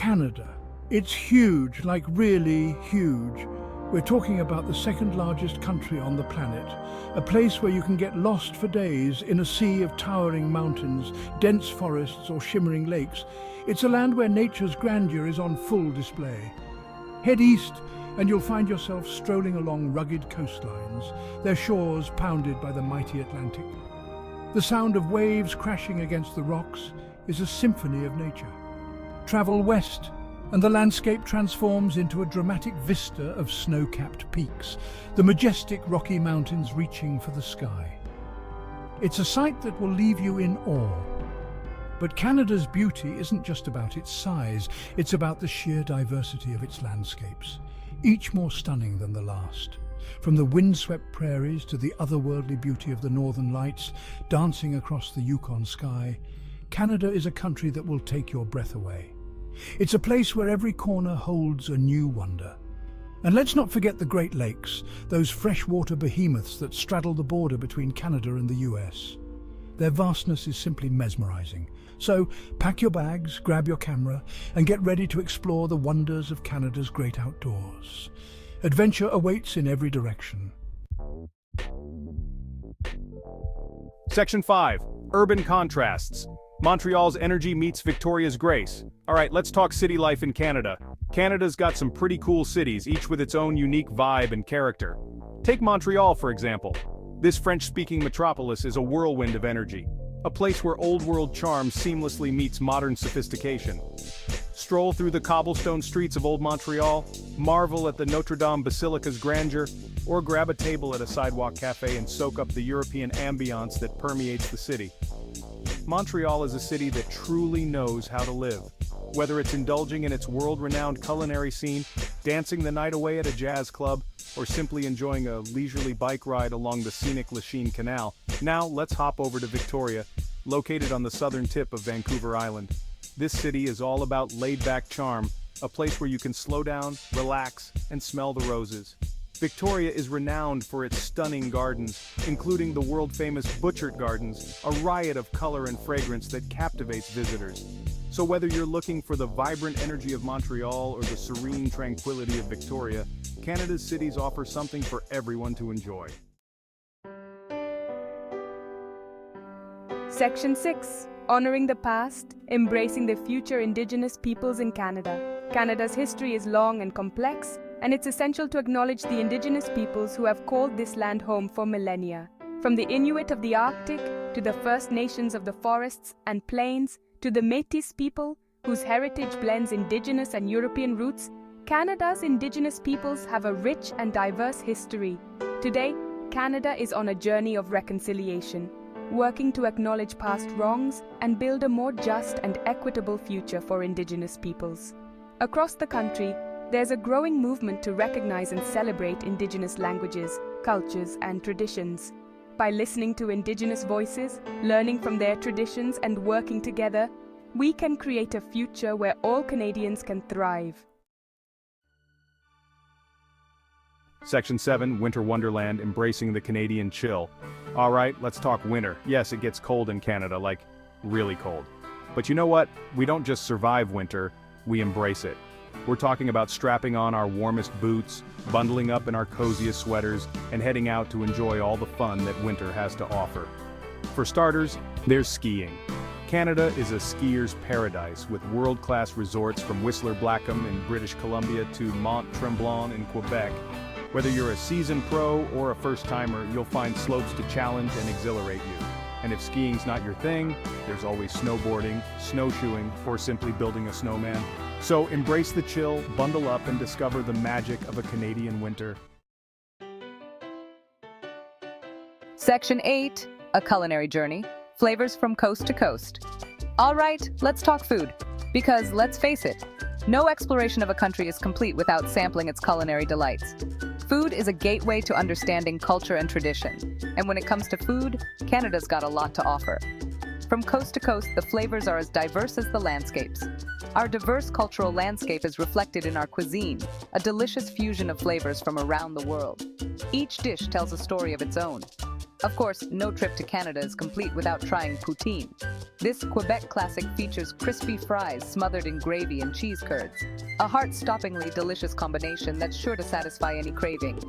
Canada. It's huge, like really huge. We're talking about the second largest country on the planet, a place where you can get lost for days in a sea of towering mountains, dense forests or shimmering lakes. It's a land where nature's grandeur is on full display. Head east and you'll find yourself strolling along rugged coastlines, their shores pounded by the mighty Atlantic. The sound of waves crashing against the rocks is a symphony of nature. Travel west, and the landscape transforms into a dramatic vista of snow-capped peaks, the majestic Rocky Mountains reaching for the sky. It's a sight that will leave you in awe. But Canada's beauty isn't just about its size, it's about the sheer diversity of its landscapes, each more stunning than the last. From the windswept prairies to the otherworldly beauty of the Northern Lights dancing across the Yukon sky, Canada is a country that will take your breath away. It's a place where every corner holds a new wonder. And let's not forget the Great Lakes, those freshwater behemoths that straddle the border between Canada and the US. Their vastness is simply mesmerizing. So pack your bags, grab your camera, and get ready to explore the wonders of Canada's great outdoors. Adventure awaits in every direction. Section 5. Urban Contrasts. Montreal's energy meets Victoria's grace. All right, let's talk city life in Canada. Canada's got some pretty cool cities, each with its own unique vibe and character. Take Montreal, for example. This French-speaking metropolis is a whirlwind of energy, a place where old-world charm seamlessly meets modern sophistication. Stroll through the cobblestone streets of Old Montreal, marvel at the Notre Dame Basilica's grandeur, or grab a table at a sidewalk cafe and soak up the European ambiance that permeates the city. Montreal is a city that truly knows how to live. Whether it's indulging in its world-renowned culinary scene, dancing the night away at a jazz club, or simply enjoying a leisurely bike ride along the scenic Lachine Canal. Now, let's hop over to Victoria, located on the southern tip of Vancouver Island. This city is all about laid-back charm, a place where you can slow down, relax, and smell the roses. Victoria is renowned for its stunning gardens, including the world-famous Butchart Gardens, a riot of color and fragrance that captivates visitors. So whether you're looking for the vibrant energy of Montreal or the serene tranquility of Victoria, Canada's cities offer something for everyone to enjoy. Section 6. Honoring the past, embracing the future Indigenous peoples in Canada. Canada's history is long and complex, and it's essential to acknowledge the Indigenous peoples who have called this land home for millennia. From the Inuit of the Arctic, to the First Nations of the forests and plains, to the Métis people, whose heritage blends Indigenous and European roots, Canada's Indigenous peoples have a rich and diverse history. Today, Canada is on a journey of reconciliation, working to acknowledge past wrongs and build a more just and equitable future for Indigenous peoples. Across the country, there's a growing movement to recognize and celebrate Indigenous languages, cultures, and traditions. By listening to Indigenous voices, learning from their traditions, and working together, we can create a future where all Canadians can thrive. Section 7, Winter Wonderland, embracing the Canadian chill. All right, let's talk winter. Yes, it gets cold in Canada, like really cold. But you know what? We don't just survive winter, we embrace it. We're talking about strapping on our warmest boots, bundling up in our coziest sweaters, and heading out to enjoy all the fun that winter has to offer. For starters, there's skiing. Canada is a skier's paradise, with world-class resorts from Whistler Blackham in British Columbia to Mont Tremblant in Quebec. Whether you're a seasoned pro or a first-timer, you'll find slopes to challenge and exhilarate you. And if skiing's not your thing, there's always snowboarding, snowshoeing, or simply building a snowman. So embrace the chill, bundle up, and discover the magic of a Canadian winter. Section 8, a culinary journey, flavors from coast to coast. All right, let's talk food, because let's face it, no exploration of a country is complete without sampling its culinary delights. Food is a gateway to understanding culture and tradition, and when it comes to food, Canada's got a lot to offer. From coast to coast, the flavors are as diverse as the landscapes. Our diverse cultural landscape is reflected in our cuisine, a delicious fusion of flavors from around the world. Each dish tells a story of its own. Of course, no trip to Canada is complete without trying poutine. This Quebec classic features crispy fries smothered in gravy and cheese curds, a heart-stoppingly delicious combination that's sure to satisfy any craving.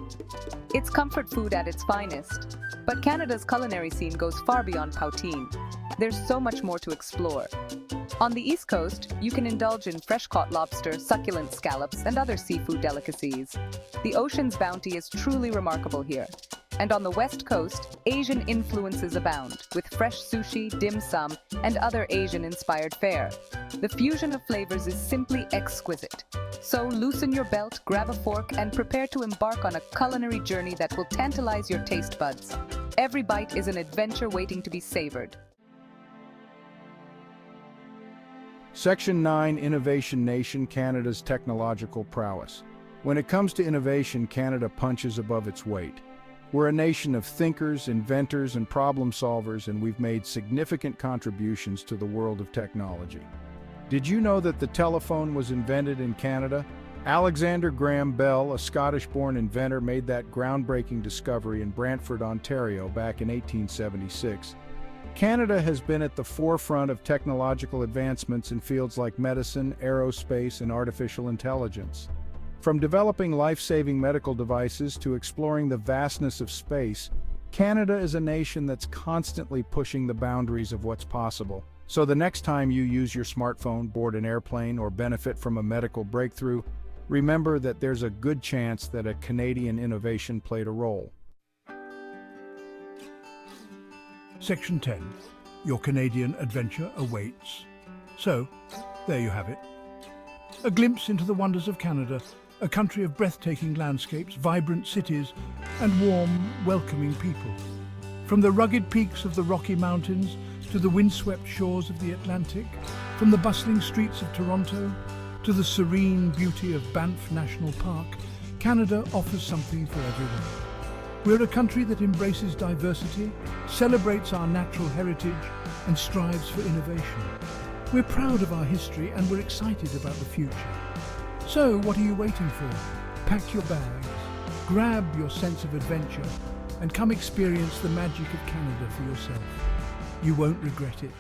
It's comfort food at its finest. But Canada's culinary scene goes far beyond poutine. There's so much more to explore. On the East Coast, you can indulge in fresh-caught lobster, succulent scallops, and other seafood delicacies. The ocean's bounty is truly remarkable here. And on the West Coast, Asian influences abound, with fresh sushi, dim sum, and other Asian-inspired fare. The fusion of flavors is simply exquisite. So loosen your belt, grab a fork, and prepare to embark on a culinary journey that will tantalize your taste buds. Every bite is an adventure waiting to be savored. Section 9, Innovation Nation, Canada's technological prowess. When it comes to innovation, Canada punches above its weight. We're a nation of thinkers, inventors, and problem solvers, and we've made significant contributions to the world of technology. Did you know that the telephone was invented in Canada? Alexander Graham Bell, a Scottish-born inventor, made that groundbreaking discovery in Brantford, Ontario, back in 1876. Canada has been at the forefront of technological advancements in fields like medicine, aerospace, and artificial intelligence. From developing life-saving medical devices to exploring the vastness of space, Canada is a nation that's constantly pushing the boundaries of what's possible. So the next time you use your smartphone, board an airplane, or benefit from a medical breakthrough, remember that there's a good chance that a Canadian innovation played a role. Section 10. Your Canadian adventure awaits. So, there you have it. A glimpse into the wonders of Canada, a country of breathtaking landscapes, vibrant cities, and warm, welcoming people. From the rugged peaks of the Rocky Mountains to the windswept shores of the Atlantic, from the bustling streets of Toronto to the serene beauty of Banff National Park, Canada offers something for everyone. We're a country that embraces diversity, celebrates our natural heritage, and strives for innovation. We're proud of our history and we're excited about the future. So, what are you waiting for? Pack your bags, grab your sense of adventure, and come experience the magic of Canada for yourself. You won't regret it.